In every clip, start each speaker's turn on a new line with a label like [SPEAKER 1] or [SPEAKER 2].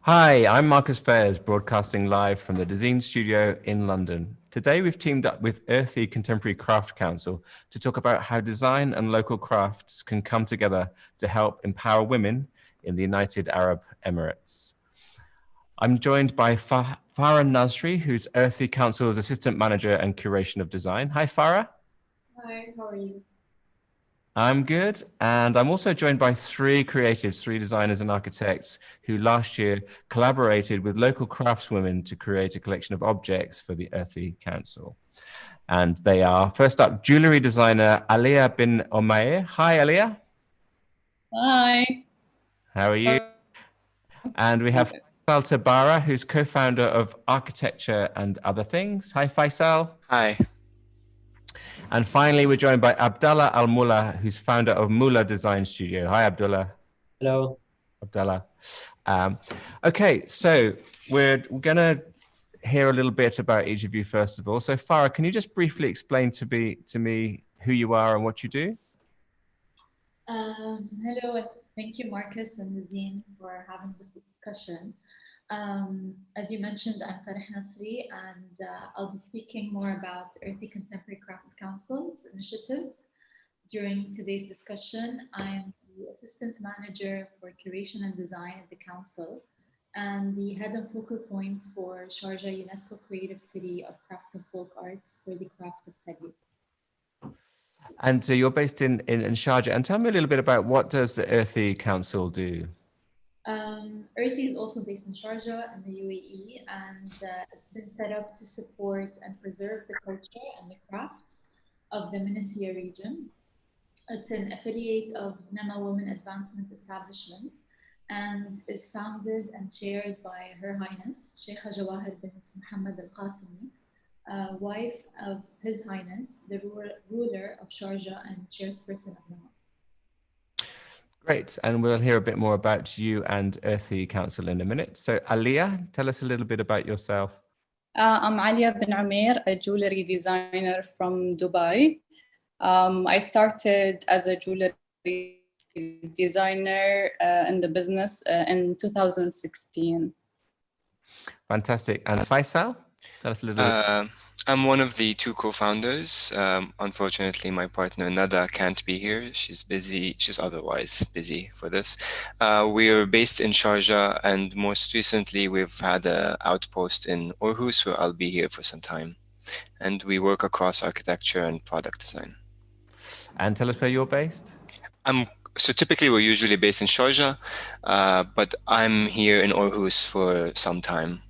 [SPEAKER 1] Hi, I'm Marcus Fairs, broadcasting live from the Dezeen studio in London. Today we've teamed up with Irthi Contemporary Craft Council to talk about how design and local crafts can come together to help empower women in the United Arab Emirates. I'm joined by Farah Nasri, who's Irthi Council's Assistant Manager and Curation of Design. Hi, Farah.
[SPEAKER 2] Hi, how are you?
[SPEAKER 1] I'm good. And I'm also joined by three creatives, three designers and architects who last year collaborated with local craftswomen to create a collection of objects for the Irthi Council. And they are, first up, jewelry designer Aliyah bin Omair. Hi, Aliyah.
[SPEAKER 2] Hi.
[SPEAKER 1] How are you? And we have Faisal Tabara, who's co-founder of Architecture and Other Things. Hi, Faisal.
[SPEAKER 3] Hi.
[SPEAKER 1] And finally, we're joined by Abdallah Al Mulla, who's founder of Mulla Design Studio. Hi, Abdullah.
[SPEAKER 4] Hello.
[SPEAKER 1] Abdallah. Okay, so we're going to hear a little bit about each of you first of all. So Farah, can you just briefly explain to me who you are and what you do?
[SPEAKER 2] Hello, and thank you, Marcus and Dezeen, for having this discussion. As you mentioned, I'm Farah Nasri, and I'll be speaking more about Irthi Contemporary Craft Council's initiatives. During today's discussion, I'm the Assistant Manager for Curation and Design at the Council and the head and focal point for Sharjah UNESCO Creative City of Crafts and Folk Arts for the craft of Tagli.
[SPEAKER 1] And so you're based in Sharjah. And tell me a little bit about what does the Irthi Council do?
[SPEAKER 2] Irthi is also based in Sharjah in the UAE, and it's been set up to support and preserve the culture and the crafts of the Minnesota region. It's an affiliate of Nama Women Advancement Establishment and is founded and chaired by Her Highness Sheikha Jawahir bint Muhammad Al Qasimi, wife of His Highness, the ruler of Sharjah and chairperson of Nama.
[SPEAKER 1] Great, and we'll hear a bit more about you and Irthi Council in a minute. So Aliyah, tell us a little bit about yourself.
[SPEAKER 5] I'm Aliyah bin Umair, a jewelry designer from Dubai. I started as a jewelry designer in the business in 2016.
[SPEAKER 1] Fantastic. And Faisal, tell us a little bit.
[SPEAKER 3] I'm one of the two co-founders. Unfortunately, my partner Nada can't be here. She's busy. She's otherwise busy for this. We're based in Sharjah, and most recently we've had an outpost in Aarhus, where I'll be here for some time. And we work across architecture and product design.
[SPEAKER 1] And tell us where you're based.
[SPEAKER 3] So typically we're usually based in Sharjah, but I'm here in Aarhus for some time.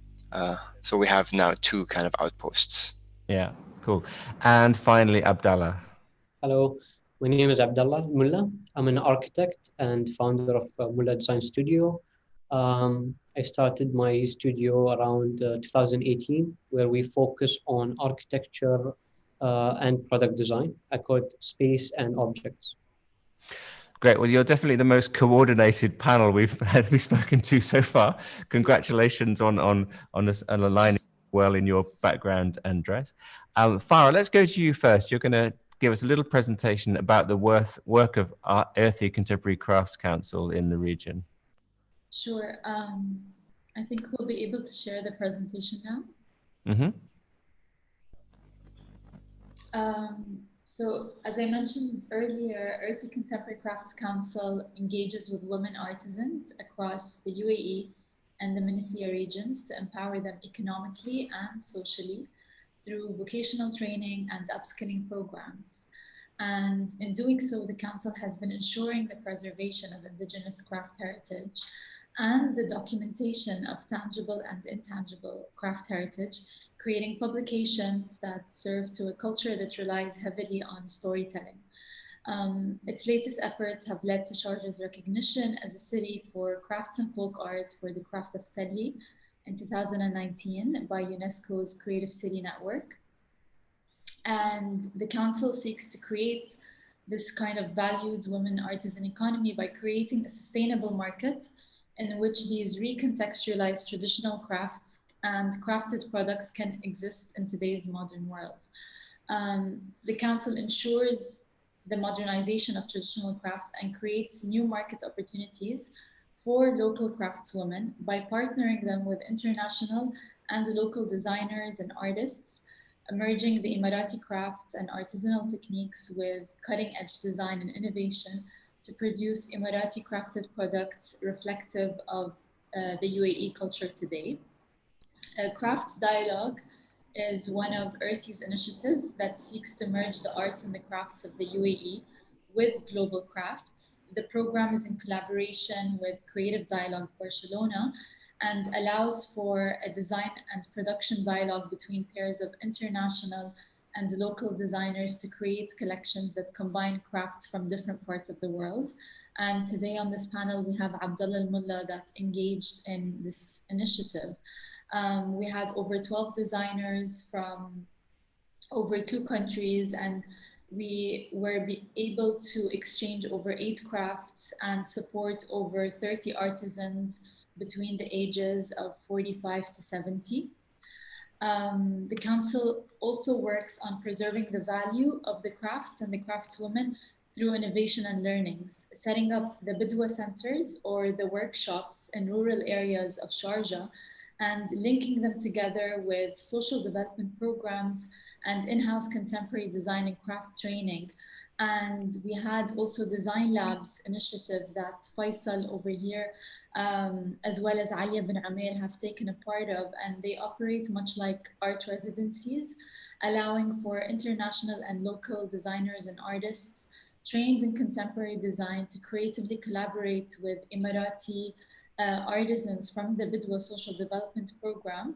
[SPEAKER 3] So we have now two kind of outposts.
[SPEAKER 1] Yeah, cool. And finally, Abdallah.
[SPEAKER 4] Hello, my name is Abdallah Mulla. I'm an architect and founder of Mulla Design Studio. I started my studio around 2018, where we focus on architecture and product design. I call it space and objects.
[SPEAKER 1] Great. Well, you're definitely the most coordinated panel we've spoken to so far. Congratulations on aligning well in your background and dress. Farah, let's go to you first. You're going to give us a little presentation about the work of Irthi Contemporary Crafts Council in the region.
[SPEAKER 2] Sure. I think we'll be able to share the presentation now. So, as I mentioned earlier, Irthi Contemporary Crafts Council engages with women artisans across the UAE and the Minnesota regions to empower them economically and socially through vocational training and upskilling programs. And in doing so, the Council has been ensuring the preservation of Indigenous craft heritage and the documentation of tangible and intangible craft heritage, creating publications that serve to a culture that relies heavily on storytelling. Its latest efforts have led to Sharjah's recognition as a city for crafts and folk art for the craft of Tagli in 2019 by UNESCO's Creative City Network. And the Council seeks to create this kind of valued women artisan economy by creating a sustainable market in which these recontextualized traditional crafts and crafted products can exist in today's modern world. The Council ensures the modernization of traditional crafts and creates new market opportunities for local craftswomen by partnering them with international and local designers and artists, merging the Emirati crafts and artisanal techniques with cutting-edge design and innovation to produce Emirati crafted products reflective of the UAE culture today. Crafts Dialogue is one of Irthi's initiatives that seeks to merge the arts and the crafts of the UAE with global crafts. The program is in collaboration with Creative Dialogue Barcelona and allows for a design and production dialogue between pairs of international and local designers to create collections that combine crafts from different parts of the world. And today on this panel, we have Abdullah Al-Mulla that engaged in this initiative. We had over 12 designers from over 2 countries, and we were able to exchange over 8 crafts and support over 30 artisans between the ages of 45 to 70. The council also works on preserving the value of the crafts and the craftswomen through innovation and learnings, setting up the Bidwa centers or the workshops in rural areas of Sharjah and linking them together with social development programs and in-house contemporary design and craft training. And we had also Design Labs initiative that Faisal over here, as well as Aliyah bin Umair have taken a part of, and they operate much like art residencies, allowing for international and local designers and artists trained in contemporary design to creatively collaborate with Emirati artisans from the Bidwa Social Development Program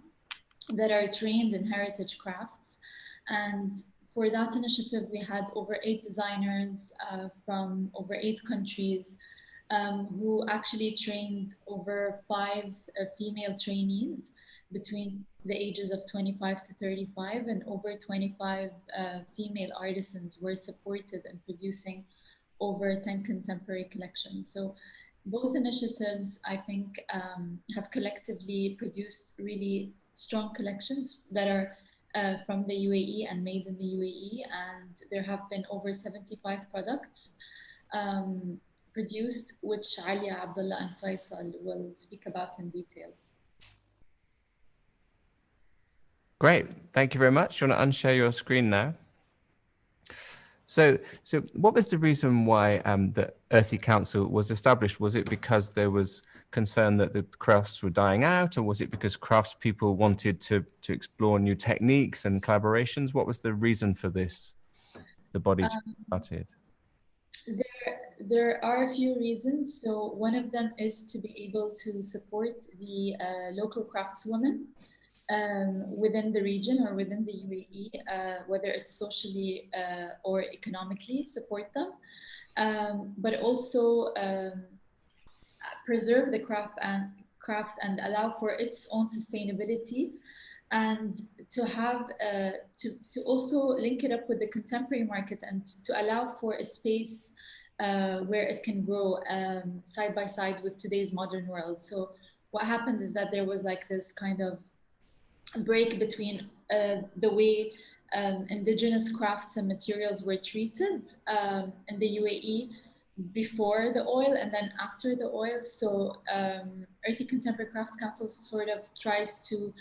[SPEAKER 2] that are trained in heritage crafts. And for that initiative, we had over 8 designers from over 8 countries who actually trained over 5 female trainees between the ages of 25 to 35, and over 25 female artisans were supported in producing over 10 contemporary collections. So both initiatives, I think, have collectively produced really strong collections that are from the UAE and made in the UAE. And there have been over 75 products produced, which Aliyah, Abdullah, and Faisal will speak about in detail.
[SPEAKER 1] Great, thank you very much. You want to unshare your screen now? So what was the reason why the Irthi Council was established? Was it because there was concern that the crafts were dying out, or was it because craftspeople wanted to explore new techniques and collaborations? What was the reason for this, the body to be started?
[SPEAKER 2] There are a few reasons. So one of them is to be able to support the local craftswomen within the region or within the UAE, whether it's socially or economically, support them, but also preserve the craft and allow for its own sustainability, and to have to also link it up with the contemporary market and to allow for a space where it can grow side by side with today's modern world. So what happened is that there was like this kind of break between the way indigenous crafts and materials were treated in the UAE before the oil and then after the oil. So Irthi Contemporary Craft Council sort of tries to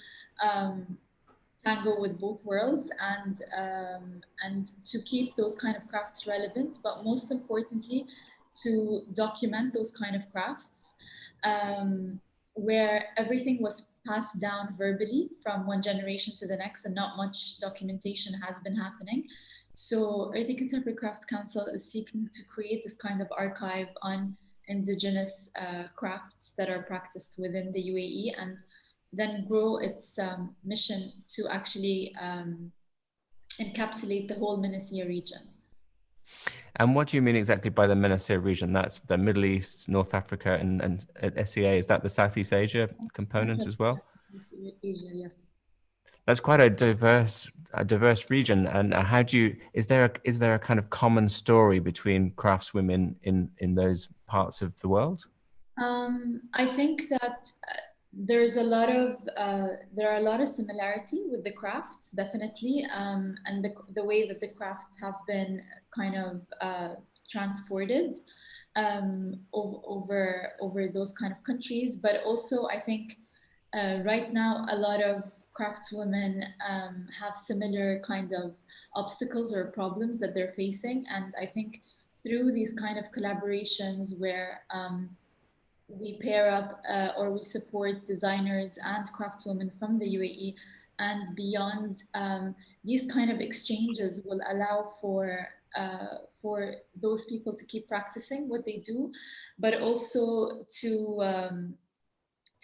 [SPEAKER 2] tango with both worlds and to keep those kind of crafts relevant, but most importantly, to document those kind of crafts where everything was passed down verbally from one generation to the next and not much documentation has been happening. So Irthi Contemporary Craft Council is seeking to create this kind of archive on indigenous crafts that are practiced within the UAE, and then grow its mission to actually encapsulate the whole Menassia region.
[SPEAKER 1] And what do you mean exactly by the Menassia region? That's the Middle East, North Africa, and SEA. Is that the Southeast Asia component as well?
[SPEAKER 2] Asia, yes.
[SPEAKER 1] That's quite a diverse region. And how do you? Is there a kind of common story between craftswomen in those parts of the world?
[SPEAKER 2] I think that there are a lot of similarity with the crafts, definitely, and the way that the crafts have been kind of transported. over those kind of countries. But also, I think right now a lot of craftswomen have similar kind of obstacles or problems that they're facing, and I think through these kind of collaborations where we pair up or we support designers and craftswomen from the UAE and beyond, these kind of exchanges will allow for those people to keep practicing what they do, but also to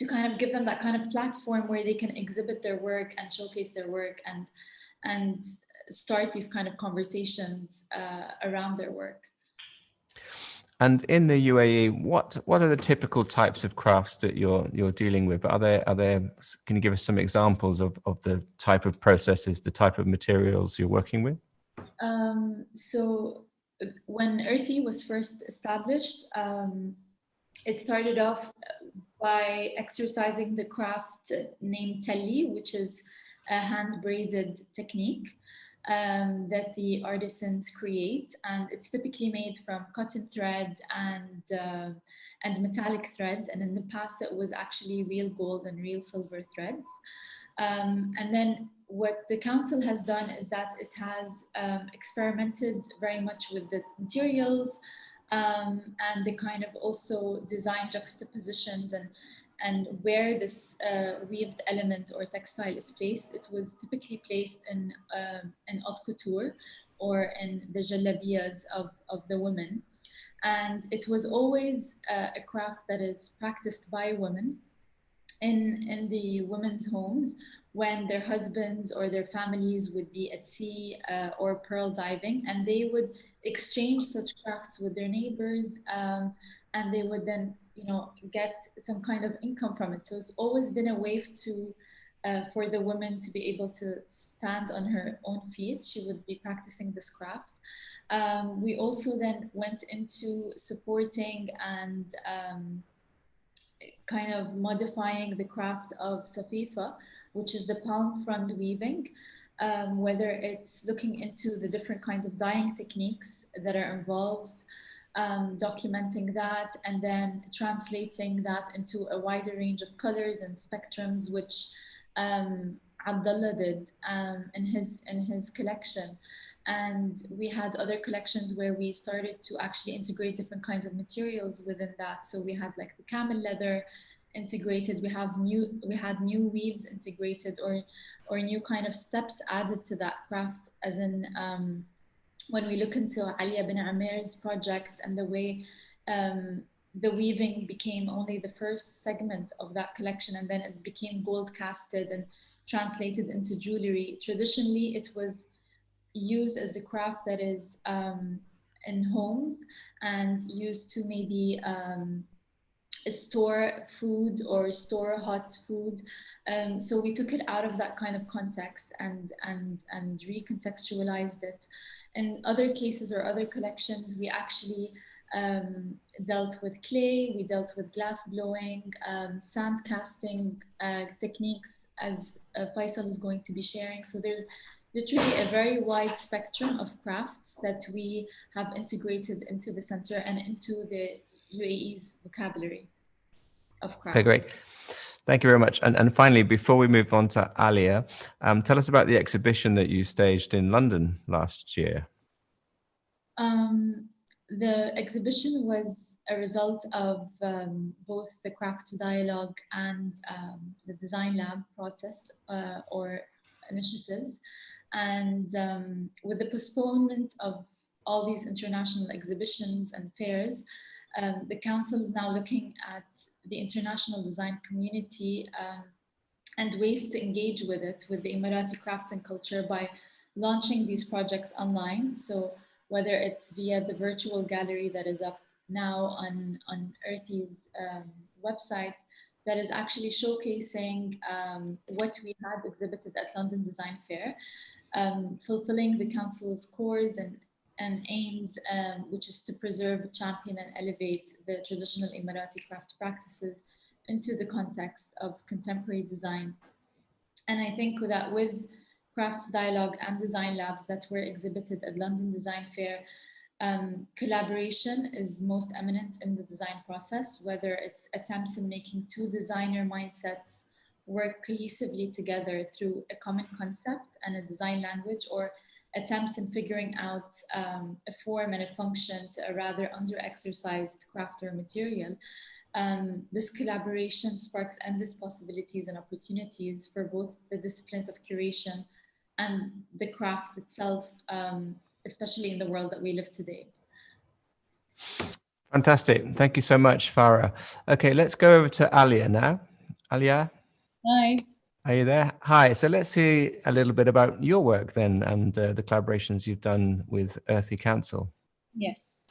[SPEAKER 2] kind of give them that kind of platform where they can exhibit their work and showcase their work and start these kind of conversations around their work.
[SPEAKER 1] And in the UAE, what are the typical types of crafts that you're dealing with? Are there can you give us some examples of the type of processes, the type of materials you're working with?
[SPEAKER 2] So when Irthi was first established, it started off by exercising the craft named Telli, which is a hand braided technique that the artisans create, and it's typically made from cotton thread and metallic thread. And in the past, it was actually real gold and real silver threads. And then what the council has done is that it has experimented very much with the materials and the kind of also design juxtapositions and where this weaved element or textile is placed. It was typically placed in haute couture or in the jalabiyas of the women. And it was always a craft that is practiced by women in the women's homes when their husbands or their families would be at sea or pearl diving, and they would exchange such crafts with their neighbors, and they would then, get some kind of income from it. So it's always been a way to for the woman to be able to stand on her own feet. She would be practicing this craft. We also then went into supporting and kind of modifying the craft of safifa, which is the palm frond weaving, whether it's looking into the different kinds of dyeing techniques that are involved, documenting that, and then translating that into a wider range of colors and spectrums, which Abdullah did in his collection. And we had other collections where we started to actually integrate different kinds of materials within that. So we had like the camel leather integrated. We had new weaves integrated, or new kind of steps added to that craft. As in, when we look into Aliyah bin Amir's project and the way the weaving became only the first segment of that collection, and then it became gold casted and translated into jewelry. Traditionally, it was used as a craft that is in homes and used to maybe store food or store hot food. So we took it out of that kind of context and recontextualized it. In other cases or other collections, we actually dealt with clay, we dealt with glass blowing, sand casting techniques, as Faisal is going to be sharing. So there's literally a very wide spectrum of crafts that we have integrated into the center and into the UAE's vocabulary of craft.
[SPEAKER 1] Okay, great. Thank you very much. And finally, before we move on to Aliyah, tell us about the exhibition that you staged in London last year.
[SPEAKER 2] The exhibition was a result of both the crafts dialogue and the design lab process or initiatives. And with the postponement of all these international exhibitions and fairs, the council is now looking at the international design community and ways to engage with it, with the Emirati crafts and culture, by launching these projects online. So whether it's via the virtual gallery that is up now on Irthi's website, that is actually showcasing what we had exhibited at London Design Fair, fulfilling the council's cores and aims, which is to preserve, champion, and elevate the traditional Emirati craft practices into the context of contemporary design. And I think that with crafts dialogue and design labs that were exhibited at London Design Fair, Collaboration is most eminent in the design process, whether it's attempts in making two designer mindsets work cohesively together through a common concept and a design language, or attempts in figuring out a form and a function to a rather under-exercised craft or material. This collaboration sparks endless possibilities and opportunities for both the disciplines of curation and the craft itself, especially in the world that we live today.
[SPEAKER 1] Fantastic. Thank you so much, Farah. Okay, let's go over to Aliyah now. Aliyah?
[SPEAKER 5] Hi.
[SPEAKER 1] Are you there? Hi. So let's see a little bit about your work then, and the collaborations you've done with Irthi Council.
[SPEAKER 5] Yes.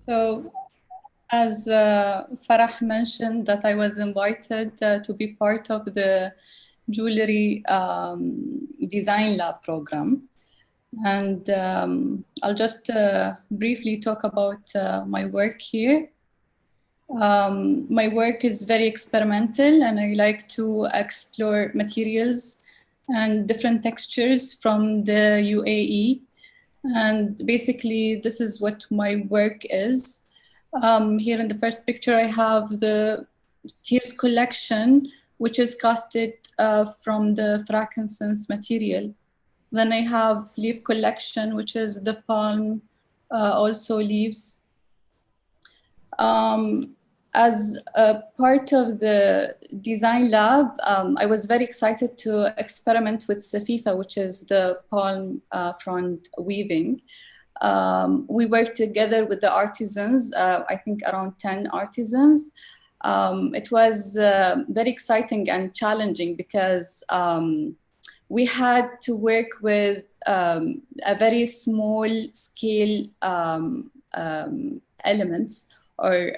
[SPEAKER 5] So, as Farah mentioned, that I was invited to be part of the jewelry design lab program. And I'll just briefly talk about my work here. My work is very experimental, and I like to explore materials and different textures from the UAE. And basically, this is what my work is. Here in the first picture, I have the Tears collection, which is casted from the frankincense material. Then I have leaf collection, which is the palm, also leaves. As a part of the design lab, I was very excited to experiment with Safifa, which is the palm front weaving. We worked together with the artisans, I think around 10 artisans. It was very exciting and challenging because we had to work with a very small scale elements or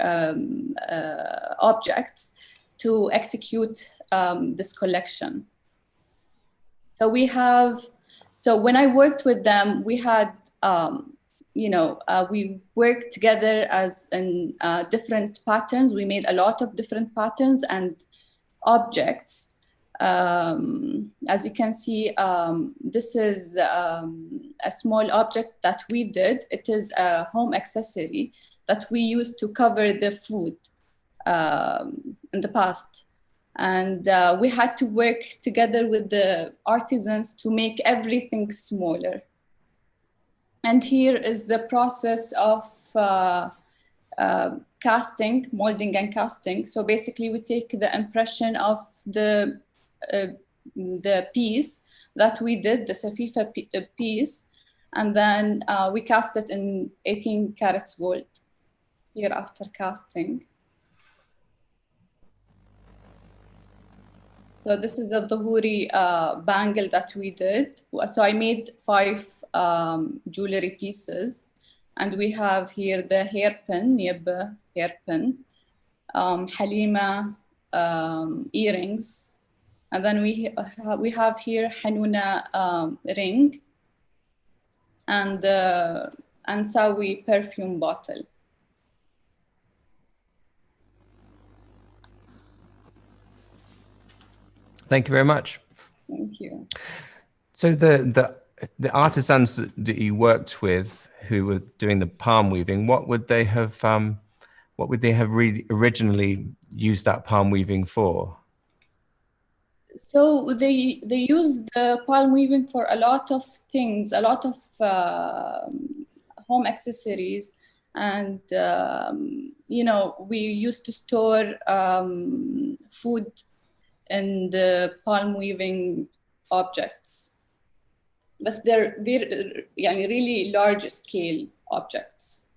[SPEAKER 5] objects to execute this collection. So when I worked with them, we had, we worked together as in different patterns. We made a lot of different patterns and objects. As you can see, this is a small object that we did. It is a home accessory that we used to cover the food in the past. And we had to work together with the artisans to make everything smaller. And here is the process of casting, molding and casting. So basically we take the impression of the piece that we did, the Safifa piece, and then we cast it in 18 carats gold here after casting. So this is a Dhuhuri bangle that we did. So I made 5 jewelry pieces, and we have here the hairpin, Yabba hairpin, Halima earrings, and then we have here Hanuna ring, and Ansawi perfume bottle.
[SPEAKER 1] Thank you very much.
[SPEAKER 5] Thank you.
[SPEAKER 1] So the artisans that you worked with who were doing the palm weaving, what would they have originally used that palm weaving for?
[SPEAKER 5] So they used the palm weaving for a lot of things, a lot of home accessories, and we used to store food in the palm weaving objects, but they're really large scale objects.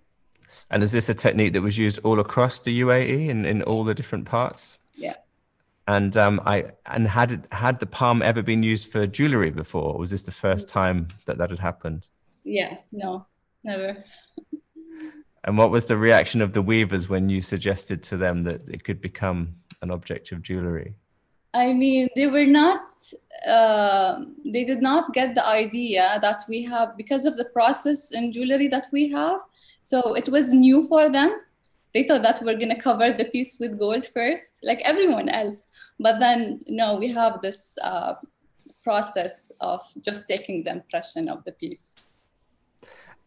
[SPEAKER 1] And is this a technique that was used all across the UAE in all the different parts?
[SPEAKER 5] Yeah.
[SPEAKER 1] And had the palm ever been used for jewelry before? Or was this the first time that had happened?
[SPEAKER 5] Yeah, no, never.
[SPEAKER 1] And what was the reaction of the weavers when you suggested to them that it could become an object of jewelry?
[SPEAKER 5] I mean, they did not get the idea that we have, because of the process in jewelry that we have. So it was new for them. They thought that we're going to cover the piece with gold first, like everyone else. But then, no, we have this process of just taking the impression of the piece.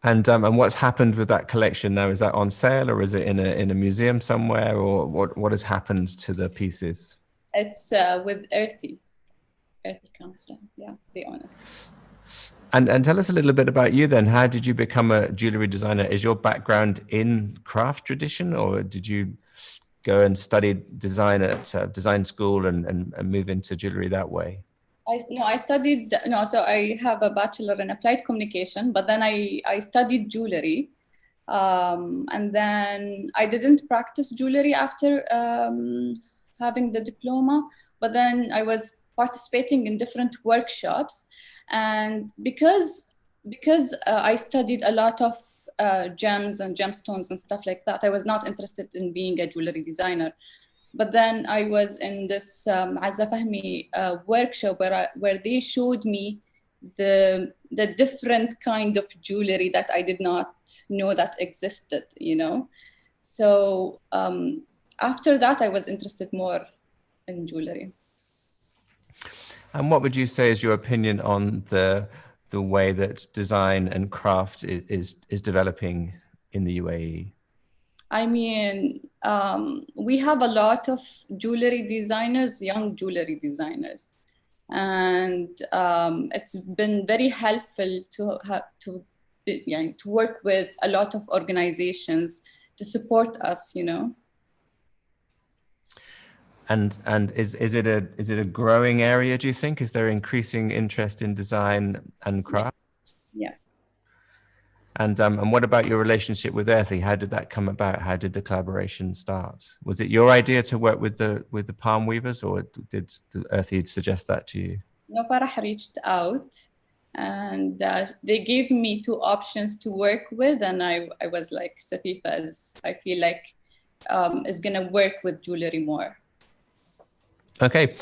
[SPEAKER 1] And what's happened with that collection now? Is that on sale, or is it in a museum somewhere, or what has happened to the pieces?
[SPEAKER 5] It's with Irthi Council. Yeah, the owner.
[SPEAKER 1] And tell us a little bit about you then. How did you become a jewelry designer? Is your background in craft tradition, or did you go and study design at design school and move into jewelry that way?
[SPEAKER 5] I studied, so I have a bachelor in applied communication, but then I studied jewelry. And then I didn't practice jewelry after having the diploma, but then I was participating in different workshops. And because I studied a lot of gems and gemstones and stuff like that, I was not interested in being a jewelry designer. But then I was in this Azza Fahmi workshop where they showed me the different kind of jewelry that I did not know that existed, you know. So after that, I was interested more in jewelry.
[SPEAKER 1] And what would you say is your opinion on the way that design and craft is developing in the UAE?
[SPEAKER 5] I mean, we have a lot of jewelry designers, young jewelry designers, and it's been very helpful to work with a lot of organizations to support us, you know.
[SPEAKER 1] And is it a growing area, do you think? Is there increasing interest in design and craft?
[SPEAKER 5] Yeah. And
[SPEAKER 1] what about your relationship with Irthi? How did that come about? How did the collaboration start? Was it your idea to work with the palm weavers, or did Irthi suggest that to you?
[SPEAKER 5] No, Farah reached out, and they gave me two options to work with, and I was like, Safifa I feel like is gonna work with jewelry more.
[SPEAKER 1] Okay,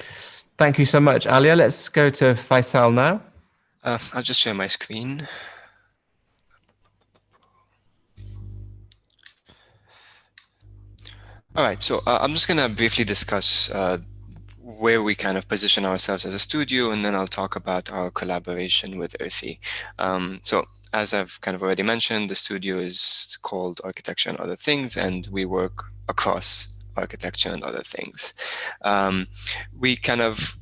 [SPEAKER 1] thank you so much, Aliyah. Let's go to Faisal now.
[SPEAKER 3] I'll just share my screen. All right, so I'm just going to briefly discuss where we kind of position ourselves as a studio, and then I'll talk about our collaboration with Irthi. So as I've kind of already mentioned, the studio is called Architecture and Other Things, and we work across architecture and other things. We kind of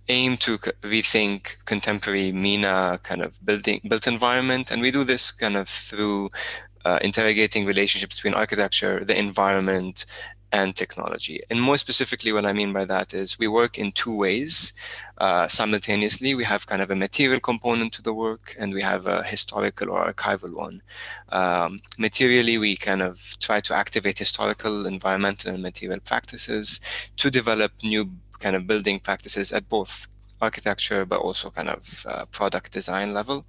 [SPEAKER 3] aim to rethink contemporary MENA kind of built environment, and we do this kind of through interrogating relationships between architecture, the environment, and technology. And more specifically, what I mean by that is we work in two ways simultaneously. We have kind of a material component to the work, and we have a historical or archival one. Materially, we kind of try to activate historical, environmental, and material practices to develop new kind of building practices at both architecture, but also kind of product design level.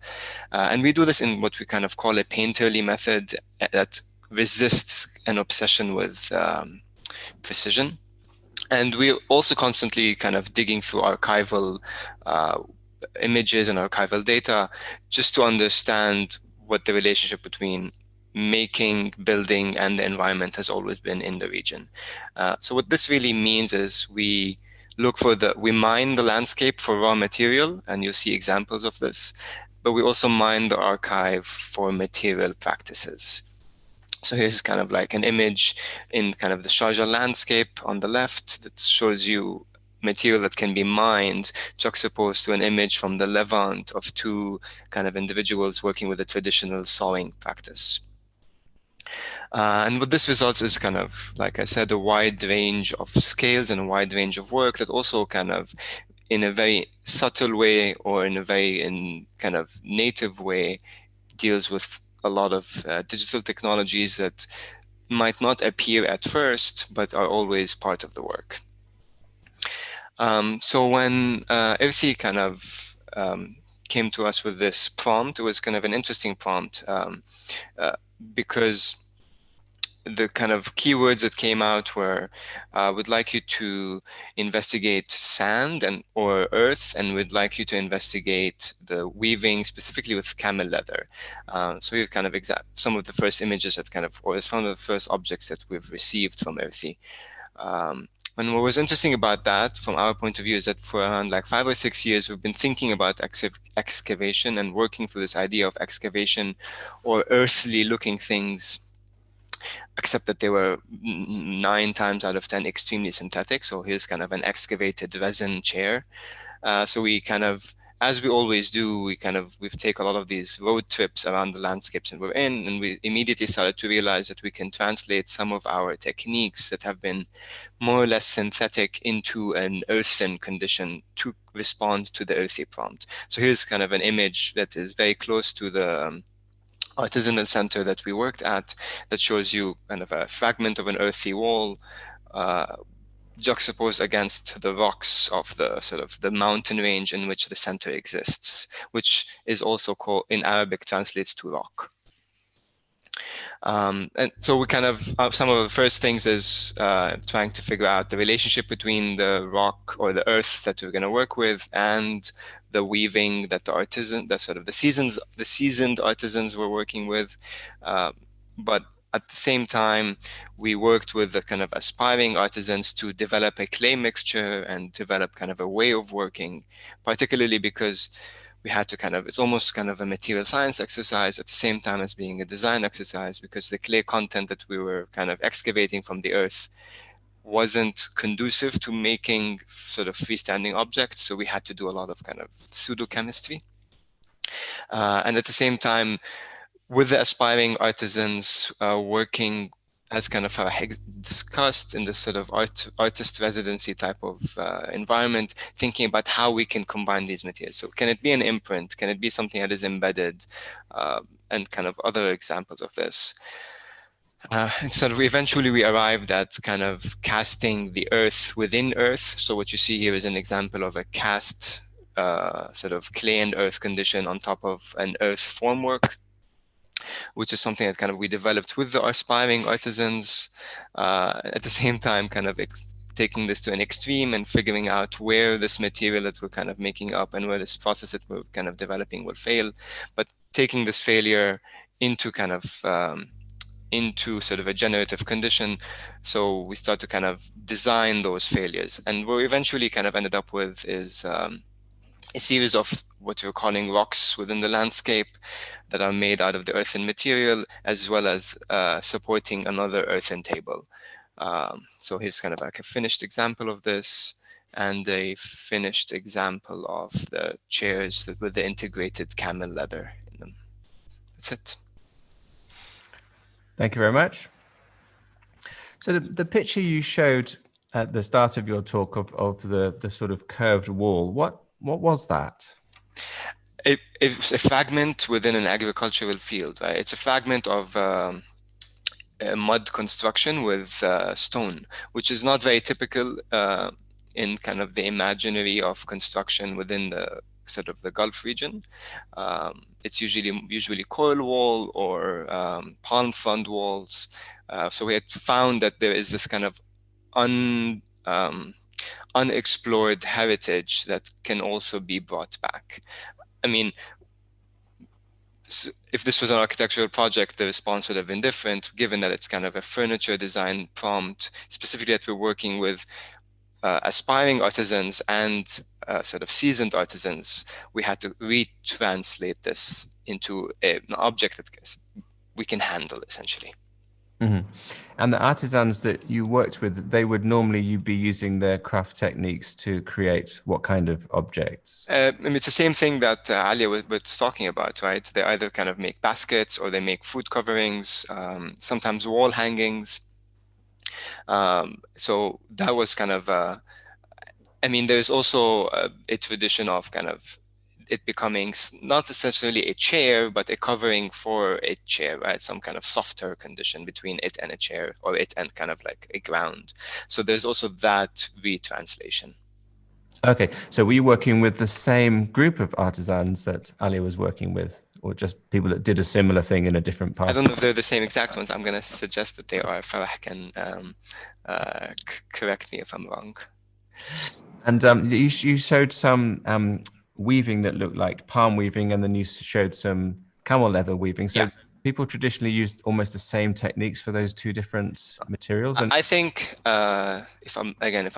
[SPEAKER 3] And we do this in what we kind of call a painterly method that resists an obsession with precision. And we're also constantly kind of digging through archival images and archival data just to understand what the relationship between making, building, and the environment has always been in the region. So what this really means is we mine the landscape for raw material, and you'll see examples of this, but we also mine the archive for material practices. So here's kind of like an image in kind of the Sharjah landscape on the left that shows you material that can be mined, juxtaposed to an image from the Levant of two kind of individuals working with a traditional sewing practice. And what this results is kind of, like I said, a wide range of scales and a wide range of work that also kind of, in a very subtle way or in a very kind of native way, deals with a lot of digital technologies that might not appear at first, but are always part of the work. So when Irthi kind of came to us with this prompt, it was kind of an interesting prompt because the kind of keywords that came out were, would like you to investigate sand or earth, and would like you to investigate the weaving specifically with camel leather. So we've kind of some of the first images that kind of, or some of the first objects that we've received from Irthi. And what was interesting about that, from our point of view, is that for around like 5 or 6 years, we've been thinking about excavation and working through this idea of excavation or earthly looking things, except that they were 9 times out of 10 extremely synthetic. So here's kind of an excavated resin chair. So we kind of, as we always do, we've taken a lot of these road trips around the landscapes that we're in, and we immediately started to realize that we can translate some of our techniques that have been more or less synthetic into an earthen condition to respond to the earthy prompt. So here's kind of an image that is very close to the artisanal center that we worked at, that shows you kind of a fragment of an earthy wall juxtaposed against the rocks of the sort of the mountain range in which the center exists, which is also called, in Arabic, translates to rock. And so we kind of, some of the first things is trying to figure out the relationship between the rock or the earth that we're going to work with and the weaving that the artisan, the sort of the seasoned artisans were working with. But at the same time, we worked with the kind of aspiring artisans to develop a clay mixture and develop kind of a way of working, particularly because we had to kind of, it's almost kind of a material science exercise at the same time as being a design exercise, because the clay content that we were kind of excavating from the earth wasn't conducive to making sort of freestanding objects. So we had to do a lot of kind of pseudo-chemistry. And at the same time, with the aspiring artisans working as kind of discussed in this sort of artist residency type of environment, thinking about how we can combine these materials. So can it be an imprint? Can it be something that is embedded? And kind of other examples of this. And so eventually we arrived at kind of casting the earth within earth. So what you see here is an example of a cast sort of clay and earth condition on top of an earth formwork, which is something that kind of we developed with the aspiring artisans, at the same time kind of taking this to an extreme and figuring out where this material that we're kind of making up and where this process that we're kind of developing will fail, but taking this failure into kind of into sort of a generative condition. So we start to kind of design those failures, and what we eventually kind of ended up with is a series of what we're calling rocks within the landscape that are made out of the earthen material, as well as supporting another earthen table. So here's kind of like a finished example of this, and a finished example of the chairs with the integrated camel leather in them. That's it.
[SPEAKER 1] Thank you very much. So the picture you showed at the start of your talk of the sort of curved wall, what was that?
[SPEAKER 3] It's a fragment within an agricultural field, right? It's a fragment of a mud construction with stone, which is not very typical in kind of the imaginary of construction within the sort of the Gulf region. It's usually coil wall or palm frond walls. So we had found that there is this kind of unexplored heritage that can also be brought back. I mean, if this was an architectural project, the response would have been different, given that it's kind of a furniture design prompt, specifically that we're working with aspiring artisans and sort of seasoned artisans. We had to retranslate this into an object that we can handle, essentially.
[SPEAKER 1] Mm-hmm. And the artisans that you worked with, they would normally be using their craft techniques to create what kind of objects?
[SPEAKER 3] I mean, it's the same thing that Aliyah was talking about, right? They either kind of make baskets or they make food coverings, sometimes wall hangings. So that was kind of, I mean, there's also a tradition of kind of it becoming not necessarily a chair, but a covering for a chair, right? Some kind of softer condition between it and a chair, or it and kind of like a ground. So there's also that retranslation.
[SPEAKER 1] Okay, so were you working with the same group of artisans that Aliyah was working with, or just people that did a similar thing in a different part?
[SPEAKER 3] I don't know if they're the same exact ones. I'm going to suggest that they are. Farah can correct me if I'm wrong.
[SPEAKER 1] And you showed some weaving that looked like palm weaving, and then you showed some camel leather weaving. So people traditionally used almost the same techniques for those two different materials? And
[SPEAKER 3] I think, if I'm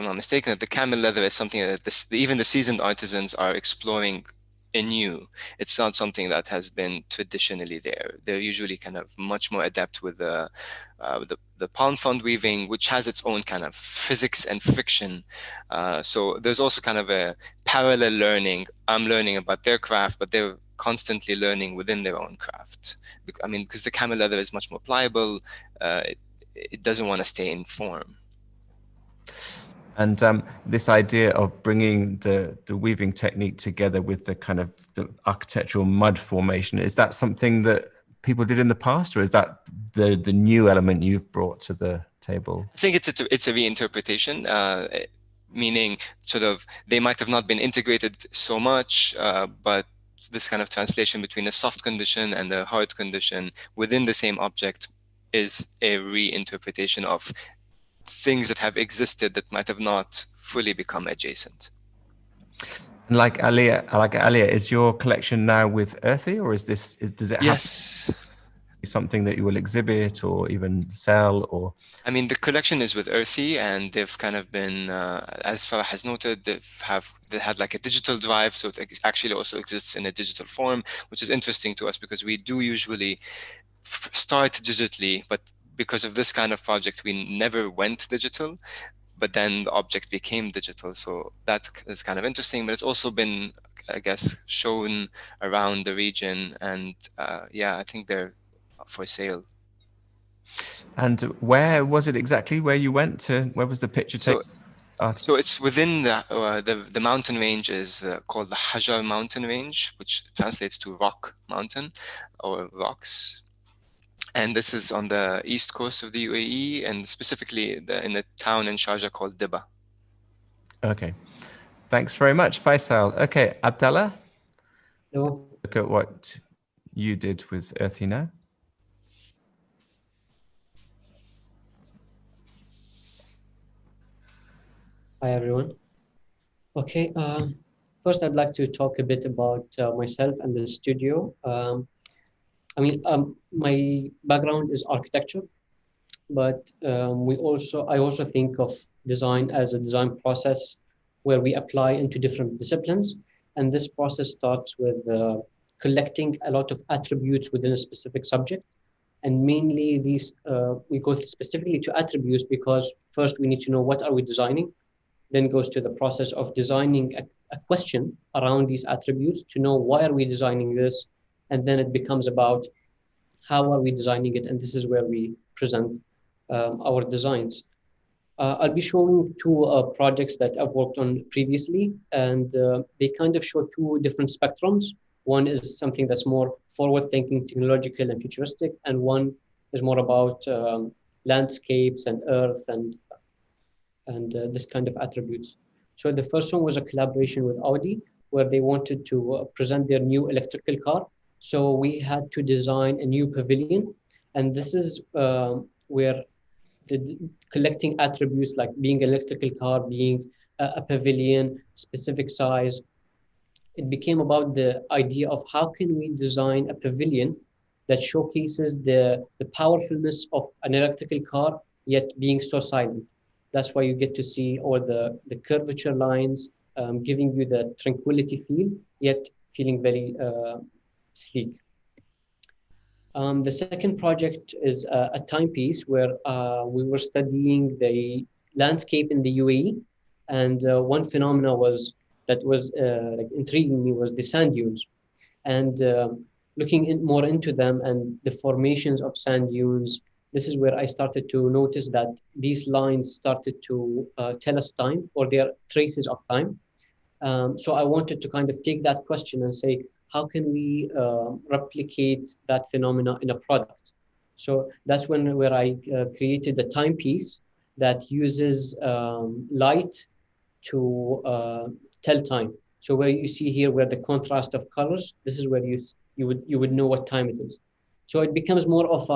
[SPEAKER 3] not mistaken, that the camel leather is something that even the seasoned artisans are exploring anew. It's not something that has been traditionally there. They're usually kind of much more adept with the palm frond weaving, which has its own kind of physics and friction. So there's also kind of a parallel learning. I'm learning about their craft, but they're constantly learning within their own craft. I mean, because the camel leather is much more pliable, it doesn't want to stay in form.
[SPEAKER 1] And this idea of bringing the weaving technique together with the kind of the architectural mud formation, is that something that people did in the past, or is that the new element you've brought to the table?
[SPEAKER 3] I think it's a reinterpretation, meaning sort of they might have not been integrated so much, but this kind of translation between a soft condition and a hard condition within the same object is a reinterpretation of things that have existed that might have not fully become adjacent.
[SPEAKER 1] And like Aliyah, is your collection now with Irthi, or does it have
[SPEAKER 3] Yes.
[SPEAKER 1] something that you will exhibit or even sell? Or
[SPEAKER 3] I mean, the collection is with Irthi, and they've kind of been, as Farah has noted, they had like a digital drive, so it actually also exists in a digital form, which is interesting to us because we do usually start digitally, but because of this kind of project, we never went digital, but then the object became digital. So that is kind of interesting, but it's also been, I guess, shown around the region, and yeah, I think they're for sale.
[SPEAKER 1] And where was it exactly where you went to? Where was the picture taken?
[SPEAKER 3] So it's within the mountain range is called the Hajar mountain range, which translates to rock mountain or rocks. And this is on the east coast of the UAE, and specifically in a town in Sharjah called Dibba.
[SPEAKER 1] Okay. Thanks very much, Faisal. Okay, Abdallah,
[SPEAKER 4] Hello.
[SPEAKER 1] look at what you did with Irthi now.
[SPEAKER 4] Hi, everyone. Okay, first I'd like to talk a bit about myself and the studio. My background is architecture, but I also think of design as a design process where we apply into different disciplines. And this process starts with collecting a lot of attributes within a specific subject. And mainly we go specifically to attributes because first we need to know what are we designing, then goes to the process of designing a question around these attributes to know why are we designing this, and then it becomes about how are we designing it, and this is where we present our designs. I'll be showing two projects that I've worked on previously, and they kind of show two different spectrums. One is something that's more forward-thinking, technological, and futuristic, and one is more about landscapes and earth and this kind of attributes. So the first one was a collaboration with Audi, where they wanted to present their new electrical car. So we had to design a new pavilion, and this is where collecting attributes like being an electrical car, being a pavilion, specific size, it became about the idea of how can we design a pavilion that showcases the powerfulness of an electrical car, yet being so silent. That's why you get to see all the curvature lines, giving you the tranquility feel, yet feeling very sleek. The second project is a timepiece where we were studying the landscape in the UAE, and one phenomena that was like intriguing me was the sand dunes, and looking more into them and the formations of sand dunes. This is where I started to notice that these lines started to tell us time, or they are traces of time. So I wanted to kind of take that question and say, how can we replicate that phenomena in a product? So that's where I created a timepiece that uses light to tell time. So where you see here, where the contrast of colors, this is where you would know what time it is. So it becomes more of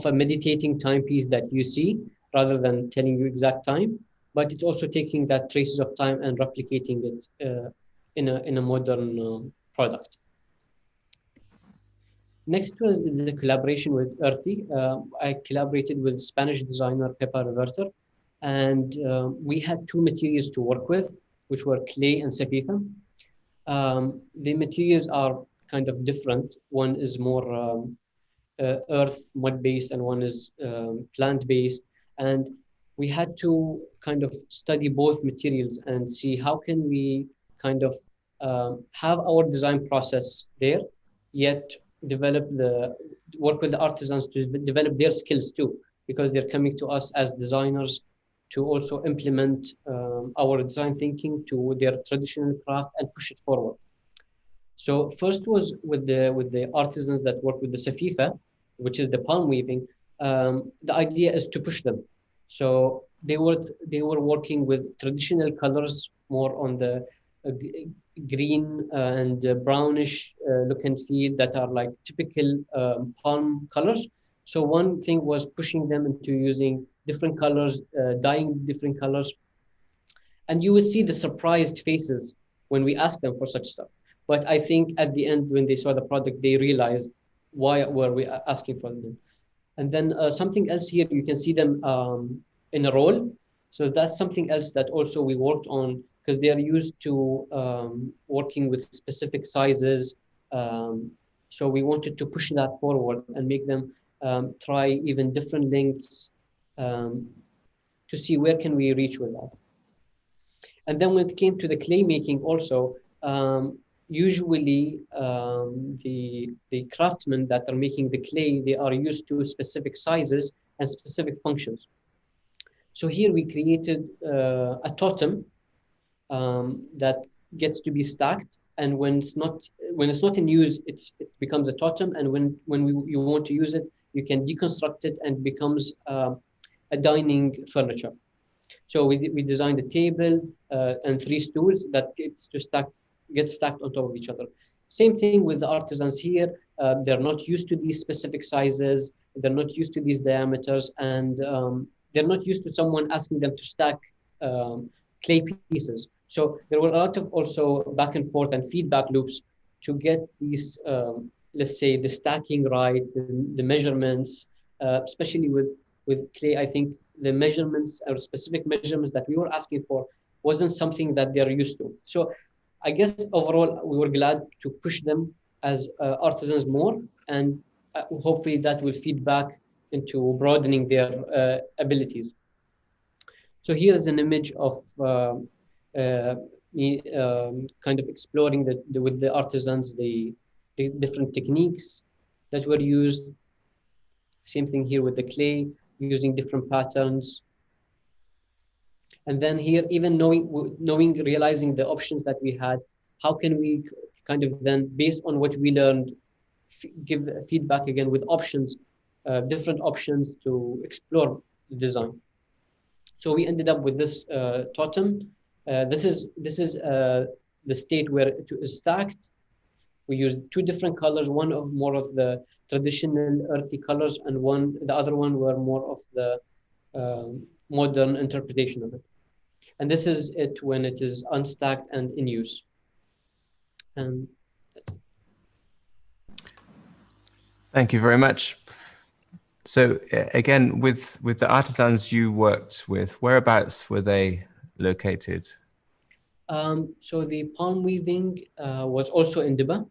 [SPEAKER 4] a meditating timepiece that you see rather than telling you exact time, but it's also taking that traces of time and replicating it in a modern product. Next was the collaboration with Irthi. I collaborated with Spanish designer Pepa Reverter, and we had two materials to work with, which were clay and safifa. The materials are kind of different. One is more earth, mud-based, and one is plant-based. And we had to kind of study both materials and see how can we kind of have our design process there, yet work with the artisans to develop their skills too, because they're coming to us as designers to also implement our design thinking to their traditional craft and push it forward. So first was with the artisans that work with the safifa, which is the palm weaving. The idea is to push them. So they were working with traditional colors, more on the green and brownish look and feel that are like typical palm colors. So one thing was pushing them into using different colors, dyeing different colors, and you would see the surprised faces when we asked them for such stuff. But I think at the end, when they saw the product, they realized why were we asking for them. And then something else here, you can see them in a roll. So that's something else that also we worked on, because they are used to working with specific sizes. So we wanted to push that forward and make them try even different lengths to see where can we reach with that. And then when it came to the clay making also, usually the craftsmen that are making the clay, they are used to specific sizes and specific functions. So here we created a totem that gets to be stacked, and when it's not in use, it becomes a totem, and when you want to use it, you can deconstruct it and becomes a dining furniture. So we designed a table and 3 stools that get stacked on top of each other. Same thing with the artisans here. They're not used to these specific sizes. They're not used to these diameters, and they're not used to someone asking them to stack clay pieces. So there were a lot of also back and forth and feedback loops to get these, let's say, the stacking right, the measurements, especially with clay. I think the measurements or specific measurements that we were asking for wasn't something that they're used to. So I guess overall, we were glad to push them as artisans more, and hopefully that will feed back into broadening their abilities. So here is an image of me kind of exploring with the artisans the different techniques that were used. Same thing here with the clay, using different patterns. And then here, even realizing the options that we had, how can we kind of then, based on what we learned, give feedback again with options, different options to explore the design. So we ended up with this totem. This is the state where it is stacked. We used 2 different colors, one of more of the traditional earthy colors, and the other one were more of the modern interpretation of it. And this is it when it is unstacked and in use. And that's it.
[SPEAKER 1] Thank you very much. So again, with the artisans you worked with, whereabouts were they located?
[SPEAKER 4] So the palm weaving was also in Dubai,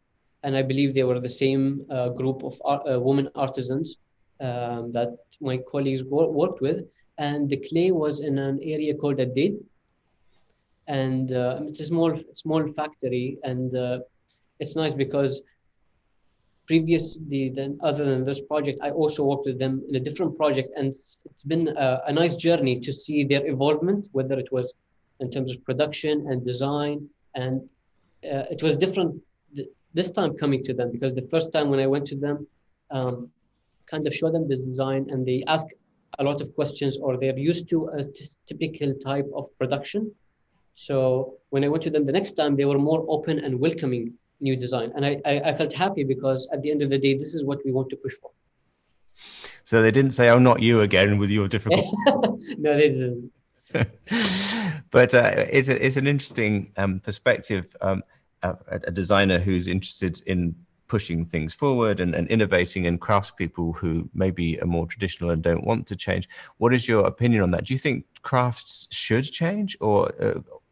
[SPEAKER 4] and I believe they were the same group of women artisans that my colleagues worked with. And the clay was in an area called Dezeen, and it's a small factory, and it's nice because previously, other than this project, I also worked with them in a different project, and it's been a nice journey to see their evolvement, whether it was in terms of production and design, and it was different this time coming to them, because the first time when I went to them, kind of showed them the design, and they ask a lot of questions, or they're used to a typical type of production. So when I went to them the next time, they were more open and welcoming new design. And I felt happy, because at the end of the day, this is what we want to push for.
[SPEAKER 1] So they didn't say, "Oh, not you again with your difficult."
[SPEAKER 4] No, they didn't.
[SPEAKER 1] But it's an interesting perspective. A designer who's interested in pushing things forward and innovating, and craftspeople who maybe are more traditional and don't want to change. What is your opinion on that? Do you think crafts should change, or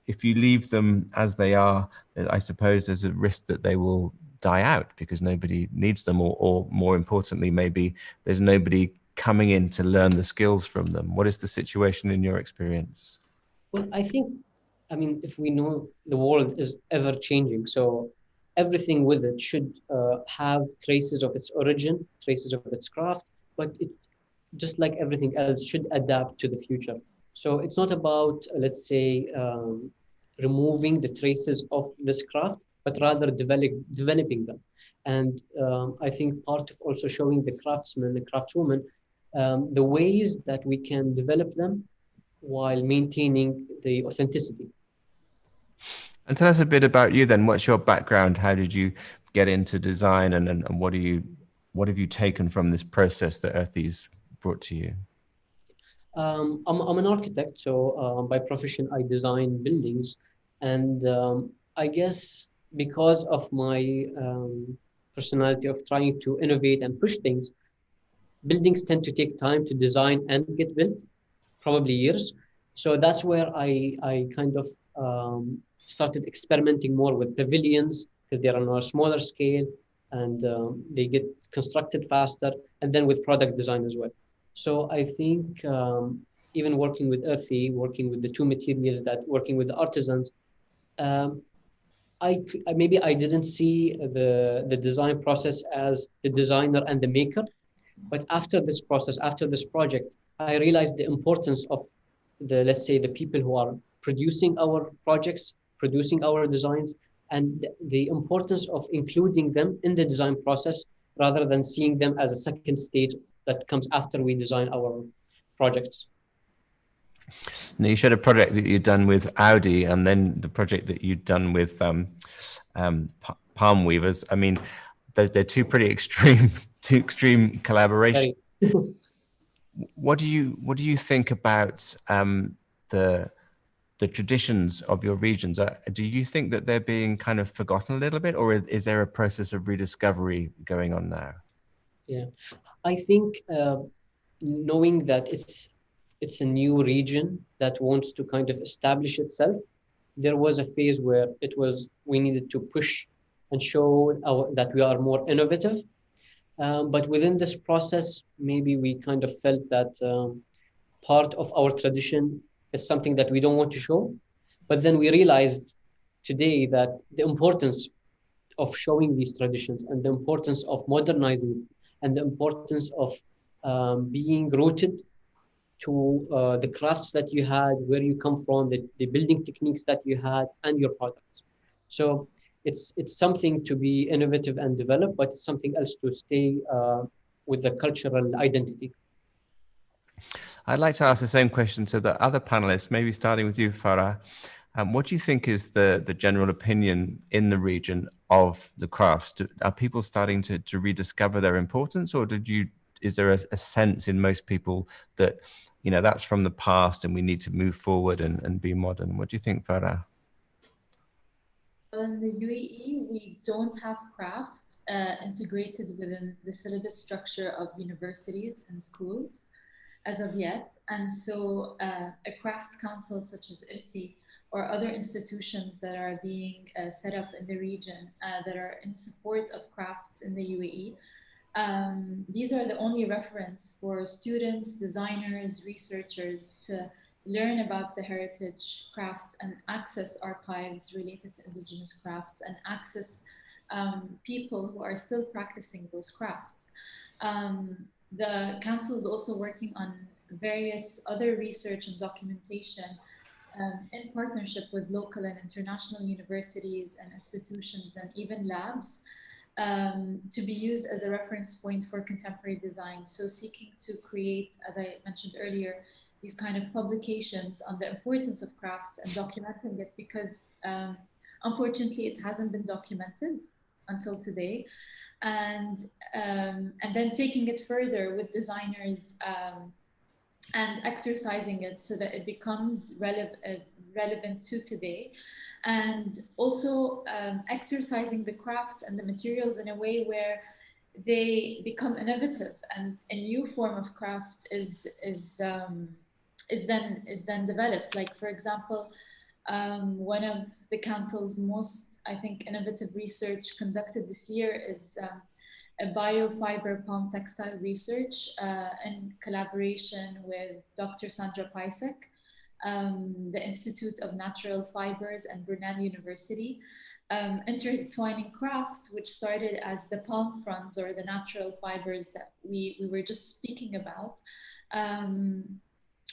[SPEAKER 1] if you leave them as they are, I suppose there's a risk that they will die out because nobody needs them, or more importantly, maybe there's nobody coming in to learn the skills from them? What is the situation in your experience?
[SPEAKER 4] Well, I mean, if we know the world is ever changing, so everything with it should have traces of its origin, traces of its craft, but it, just like everything else, should adapt to the future. So it's not about, let's say, removing the traces of this craft, but rather developing them. And I think part of also showing the craftsmen, the craftswomen, the ways that we can develop them while maintaining the authenticity.
[SPEAKER 1] And tell us a bit about you then. What's your background? How did you get into design, and what have you taken from this process that Irthi's brought to you?
[SPEAKER 4] I'm an architect, so by profession I design buildings, and I guess because of my personality of trying to innovate and push things, buildings tend to take time to design and get built, probably years. So that's where I kind of started experimenting more with pavilions, because they're on a smaller scale and they get constructed faster, and then with product design as well. So I think even working with Irthi, working with the two materials, that working with the artisans, um, maybe I didn't see the design process as the designer and the maker, but after this process, after this project, I realized the importance of the, let's say, the people who are producing our projects, producing our designs, and the importance of including them in the design process rather than seeing them as a second stage that comes after we design our projects.
[SPEAKER 1] Now, you showed a project that you'd done with Audi, and then the project that you'd done with palm weavers. I mean, they're two pretty extreme, collaborations. What do you think about the traditions of your regions? Do you think that they're being kind of forgotten a little bit, or is there a process of rediscovery going on now?
[SPEAKER 4] Yeah, I think knowing that it's a new region that wants to kind of establish itself, there was a phase where we needed to push and show that we are more innovative. But within this process, maybe we kind of felt that part of our tradition is something that we don't want to show. But then we realized today that the importance of showing these traditions and the importance of modernizing and the importance of being rooted to the crafts that you had, where you come from, the building techniques that you had, and your products. So it's something to be innovative and develop, but it's something else to stay with the cultural identity.
[SPEAKER 1] I'd like to ask the same question to the other panelists, maybe starting with you, Farah. What do you think is the general opinion in the region of the crafts? Are people starting to rediscover their importance, or is there a sense in most people that, you know, that's from the past and we need to move forward and be modern? What do you think, Farah?
[SPEAKER 2] In the UAE, we don't have craft integrated within the syllabus structure of universities and schools as of yet. And so a craft council such as Irthi or other institutions that are being set up in the region that are in support of crafts in the UAE, these are the only reference for students, designers, researchers to learn about the heritage crafts and access archives related to indigenous crafts and access people who are still practicing those crafts. The council is also working on various other research and documentation in partnership with local and international universities and institutions and even labs to be used as a reference point for contemporary design. So seeking to create, as I mentioned earlier, these kind of publications on the importance of crafts and documenting it, because unfortunately it hasn't been documented until today. And then taking it further with designers and exercising it so that it becomes relevant to today. And also exercising the crafts and the materials in a way where they become innovative, and a new form of craft is then developed. Like, for example, one of the council's most, I think, innovative research conducted this year is a biofiber palm textile research in collaboration with Dr. Sandra Pajsek, the Institute of Natural Fibers and Brunel University, intertwining craft, which started as the palm fronds or the natural fibers that we were just speaking about,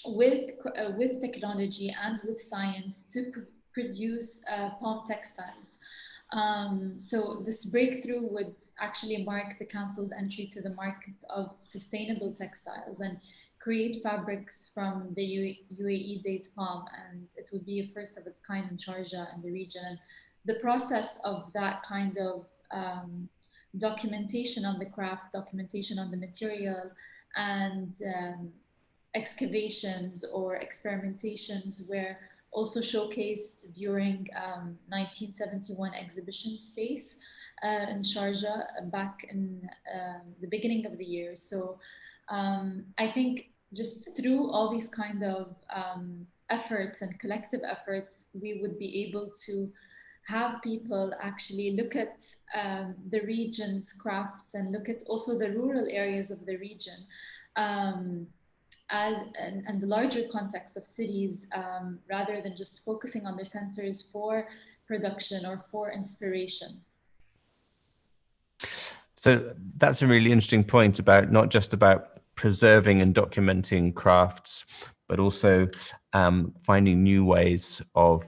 [SPEAKER 2] with technology and with science to produce palm textiles. So this breakthrough would actually mark the council's entry to the market of sustainable textiles and create fabrics from the UAE date palm, and it would be a first of its kind in Sharjah and the region. And the process of that kind of documentation on the craft, documentation on the material, and excavations or experimentations were also showcased during 1971 exhibition space in Sharjah back in the beginning of the year. So I think just through all these kind of efforts and collective efforts, we would be able to have people actually look at the region's crafts and look at also the rural areas of the region and the larger context of cities, rather than just focusing on their centers for production or for inspiration.
[SPEAKER 1] So that's a really interesting point about not just about preserving and documenting crafts, but also finding new ways of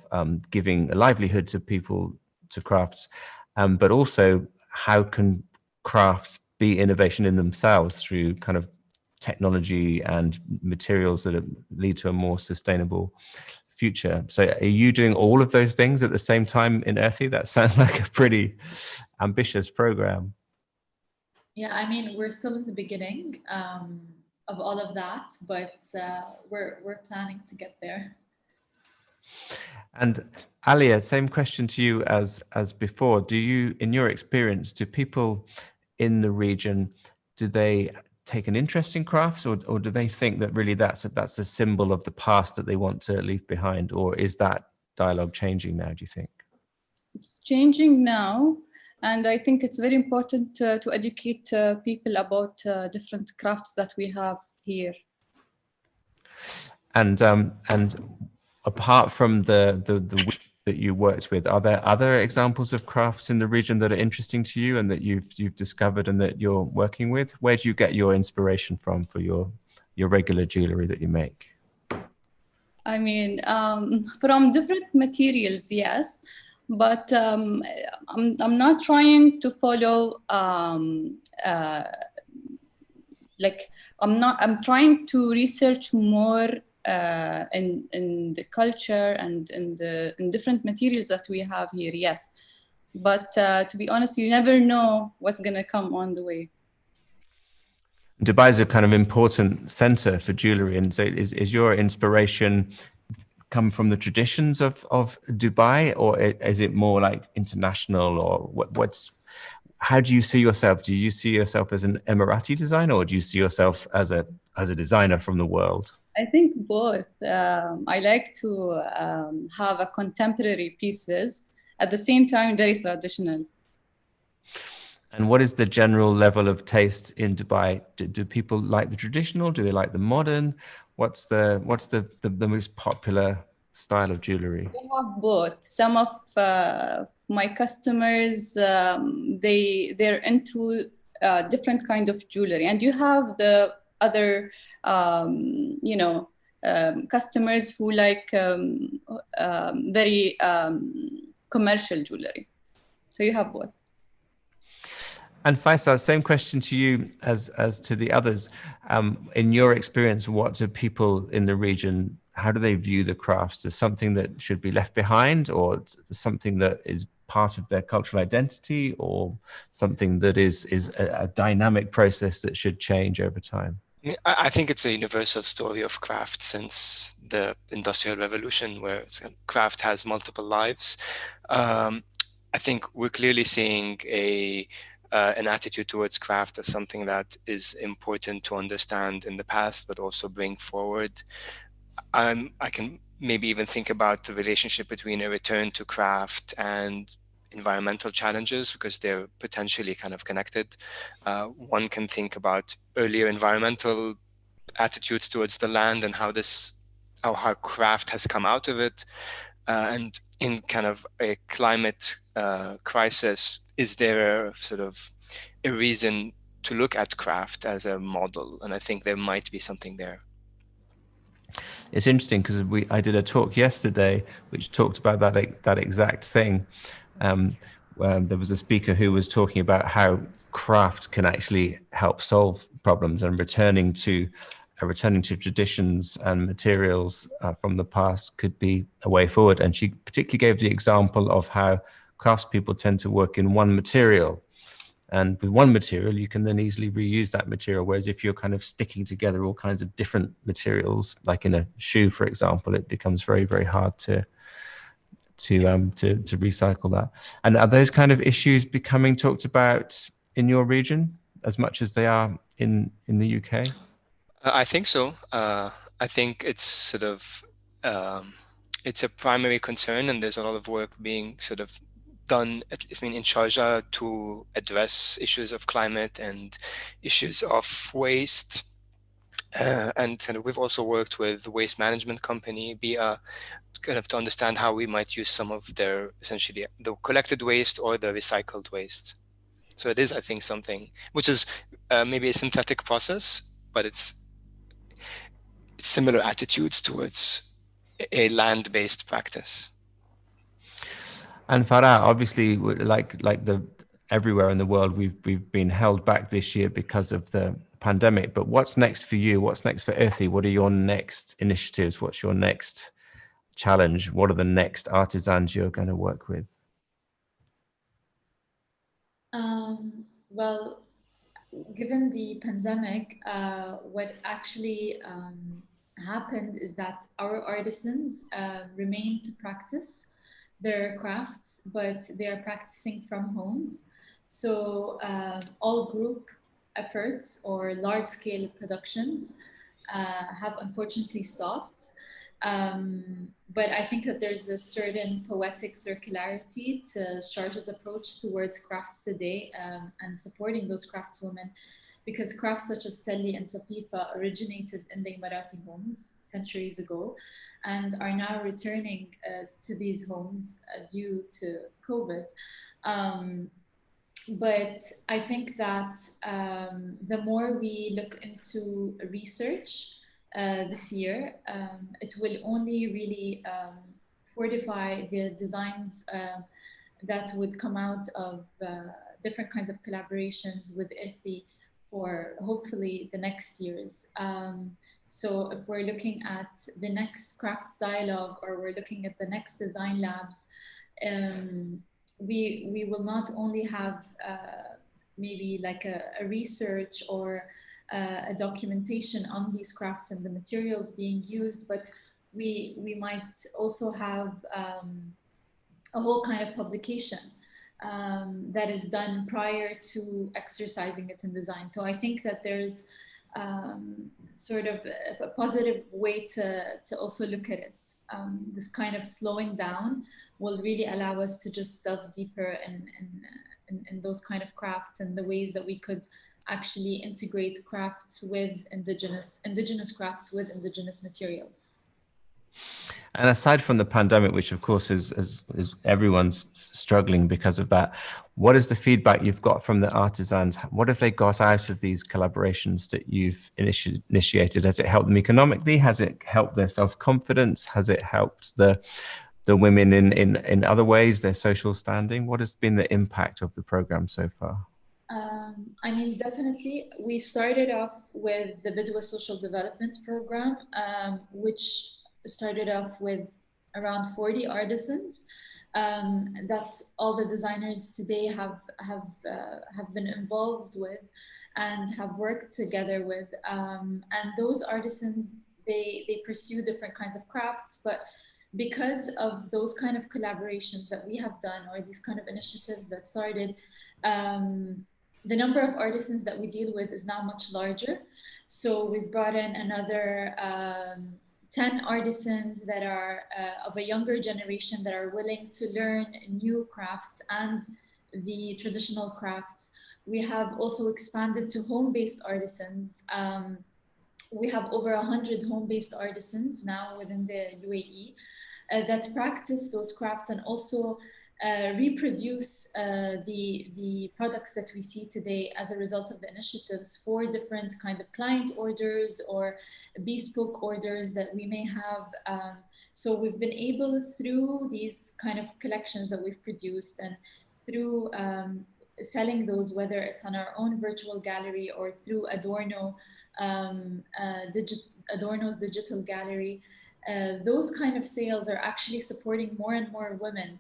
[SPEAKER 1] giving a livelihood to people, to crafts, but also how can crafts be innovation in themselves through kind of technology and materials that lead to a more sustainable future. So are you doing all of those things at the same time in Irthi? That sounds like a pretty ambitious program.
[SPEAKER 2] Yeah, I mean, we're still in the beginning of all of that, but we're planning to get there.
[SPEAKER 1] And Aliyah, same question to you as before. Do you, in your experience, do people in the region, do they take an interest in crafts, or do they think that really that's a symbol of the past that they want to leave behind? Or is that dialogue changing now, do you think?
[SPEAKER 5] It's changing now. And I think it's very important to educate people about different crafts that we have here. And
[SPEAKER 1] apart from the that you worked with, are there other examples of crafts in the region that are interesting to you and that you've discovered and that you're working with? Where do you get your inspiration from for your regular jewelry that you make?
[SPEAKER 5] I mean, from different materials, yes. But I'm not trying to follow, I'm trying to research more in the culture and in different materials that we have here, yes. But to be honest, you never know what's gonna come on the way.
[SPEAKER 1] Dubai is a kind of important center for jewelry. And so is your inspiration come from the traditions of Dubai, or is it more like international, or how do you see yourself? Do you see yourself as an Emirati designer, or do you see yourself as a designer from the world?
[SPEAKER 5] I think both. I like to have a contemporary pieces, at the same time very traditional.
[SPEAKER 1] And what is the general level of taste in Dubai? Do people like the traditional? Do they like the modern? What's the most popular style of jewelry?
[SPEAKER 5] We have both. Some of my customers, they're into different kind of jewelry, and you have the other, customers who like very commercial jewelry. So you have both.
[SPEAKER 1] And Faisal, same question to you as to the others. In your experience, what do people in the region, how do they view the crafts? As something that should be left behind, or something that is part of their cultural identity, or something that is a dynamic process that should change over time?
[SPEAKER 3] I think it's a universal story of craft since the Industrial Revolution, where craft has multiple lives. I think we're clearly seeing an attitude towards craft as something that is important to understand in the past, but also bring forward. I can maybe even think about the relationship between a return to craft and environmental challenges, because they're potentially kind of connected. One can think about earlier environmental attitudes towards the land and how craft has come out of it. And in kind of a climate crisis, is there a sort of a reason to look at craft as a model? And I think there might be something there.
[SPEAKER 1] It's interesting because I did a talk yesterday which talked about that exact thing. There was a speaker who was talking about how craft can actually help solve problems, and returning to traditions and materials from the past could be a way forward. And she particularly gave the example of how craftspeople tend to work in one material. And with one material, you can then easily reuse that material. Whereas if you're kind of sticking together all kinds of different materials, like in a shoe, for example, it becomes very, very hard to recycle that. And are those kind of issues becoming talked about in your region as much as they are in the UK?
[SPEAKER 3] I think so. I think it's sort of it's a primary concern, and there's a lot of work being sort of done, in Sharjah, to address issues of climate and issues of waste. And we've also worked with the waste management company, BIA, kind of to understand how we might use some of their, essentially, the collected waste or the recycled waste. So it is, I think, something which is maybe a synthetic process, but it's similar attitudes towards a land-based practice.
[SPEAKER 1] And Farah, obviously, everywhere in the world, we've been held back this year because of the pandemic. But what's next for you? What's next for Irthi? What are your next initiatives? What's your next challenge? What are the next artisans you're going to work with?
[SPEAKER 2] Well, given the pandemic, what actually happened is that our artisans remain to practice their crafts, but they are practicing from homes. So all group efforts or large-scale productions have unfortunately stopped. But I think that there's a certain poetic circularity to Sharjah's approach towards crafts today, and supporting those craftswomen, because crafts such as Telli and Safifa originated in the Emirati homes centuries ago and are now returning to these homes due to COVID. But I think that the more we look into research this year, it will only really fortify the designs that would come out of different kinds of collaborations with Irthi for hopefully the next years. So if we're looking at the next crafts dialogue, or we're looking at the next design labs, we will not only have maybe like a research or a documentation on these crafts and the materials being used, but we might also have a whole kind of publication that is done prior to exercising it in design. So I think that there's sort of a positive way to also look at it. This kind of slowing down will really allow us to just delve deeper in those kind of crafts and the ways that we could actually integrate crafts with indigenous crafts with indigenous materials.
[SPEAKER 1] And aside from the pandemic, which of course is everyone's struggling because of that, what is the feedback you've got from the artisans? What have they got out of these collaborations that you've initiated? Has it helped them economically? Has it helped their self-confidence? Has it helped the women in other ways, their social standing? What has been the impact of the program so far?
[SPEAKER 2] I mean, definitely. We started off with the Bidwa Social Development Program, which started off with around 40 artisans that all the designers today have been involved with and have worked together with. And those artisans, they pursue different kinds of crafts, but because of those kind of collaborations that we have done, or these kind of initiatives that started, the number of artisans that we deal with is now much larger. So we've brought in another 10 artisans that are of a younger generation that are willing to learn new crafts and the traditional crafts. We have also expanded to home-based artisans. We have over 100 home-based artisans now within the UAE that practice those crafts and also reproduce the products that we see today as a result of the initiatives for different kind of client orders or bespoke orders that we may have. So we've been able, through these kind of collections that we've produced and through selling those, whether it's on our own virtual gallery or through Adorno's digital gallery, those kind of sales are actually supporting more and more women,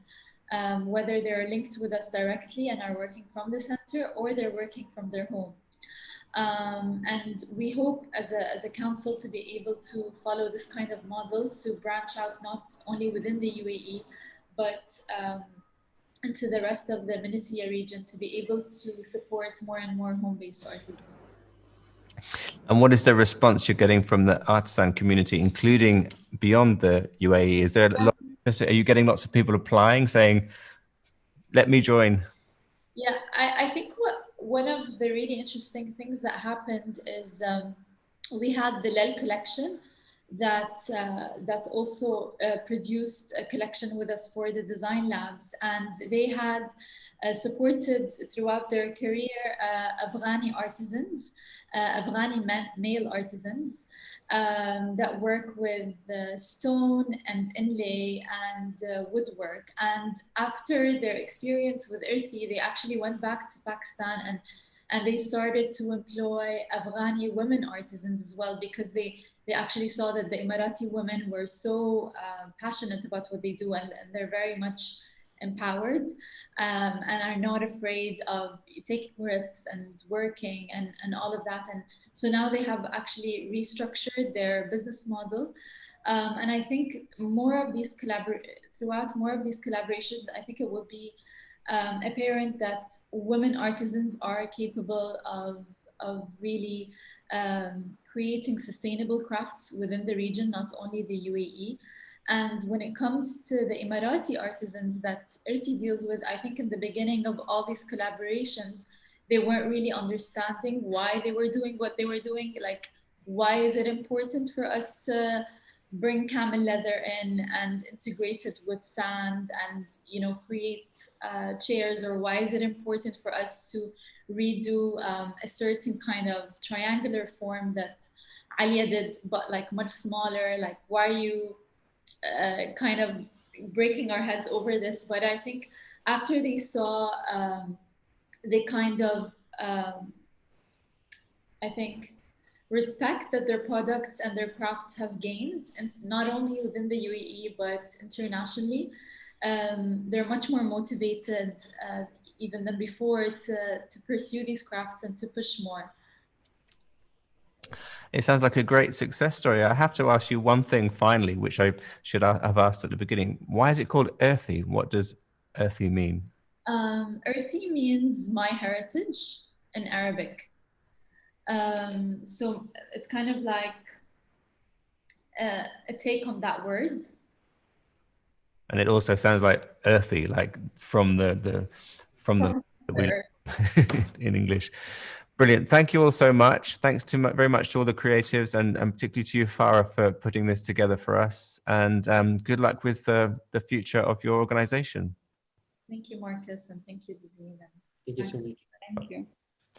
[SPEAKER 2] whether they're linked with us directly and are working from the center or they're working from their home. And we hope as a council to be able to follow this kind of model, to branch out not only within the UAE, but into the rest of the Ministerial region, to be able to support more and more home-based artisans.
[SPEAKER 1] And what is the response you're getting from the artisan community, including beyond the UAE? Is there a lot? Are you getting lots of people applying, saying, "Let me join"?
[SPEAKER 2] Yeah, I think one of the really interesting things that happened is we had the Lel collection that also produced a collection with us for the design labs, and they had supported throughout their career Afghani artisans, Afghani male artisans that work with stone and inlay and woodwork. And after their experience with Irthi, they actually went back to Pakistan and they started to employ Afghani women artisans as well, because they actually saw that the Emirati women were so passionate about what they do, and they're very much empowered and are not afraid of taking risks and working and all of that. And so now they have actually restructured their business model. And I think throughout more of these collaborations, I think it will be apparent that women artisans are capable of really creating sustainable crafts within the region, not only the UAE. And when it comes to the Emirati artisans that Irthi deals with, I think in the beginning of all these collaborations, they weren't really understanding why they were doing what they were doing. Like, why is it important for us to bring camel leather in and integrate it with sand and, create chairs? Or why is it important for us to redo a certain kind of triangular form that Aliyah did, but like much smaller? Like, why are you kind of breaking our heads over this? But I think after they saw the kind of, I think, respect that their products and their crafts have gained, and not only within the UAE, but internationally, they're much more motivated even than before to pursue these crafts and to push more.
[SPEAKER 1] It sounds like a great success story. I have to ask you one thing finally, which I should have asked at the beginning. Why is it called Irthi? What does Irthi mean?
[SPEAKER 2] Irthi means my heritage in Arabic. So it's kind of like a take on that word.
[SPEAKER 1] And it also sounds like earthy, like from the in English. Brilliant. Thank you all so much. Thanks very much to all the creatives and particularly to you, Farah, for putting this together for us. And good luck with the future of your organization.
[SPEAKER 2] Thank you, Marcus, and thank you, Dezeen.
[SPEAKER 4] Thank you so much.
[SPEAKER 5] Thank you.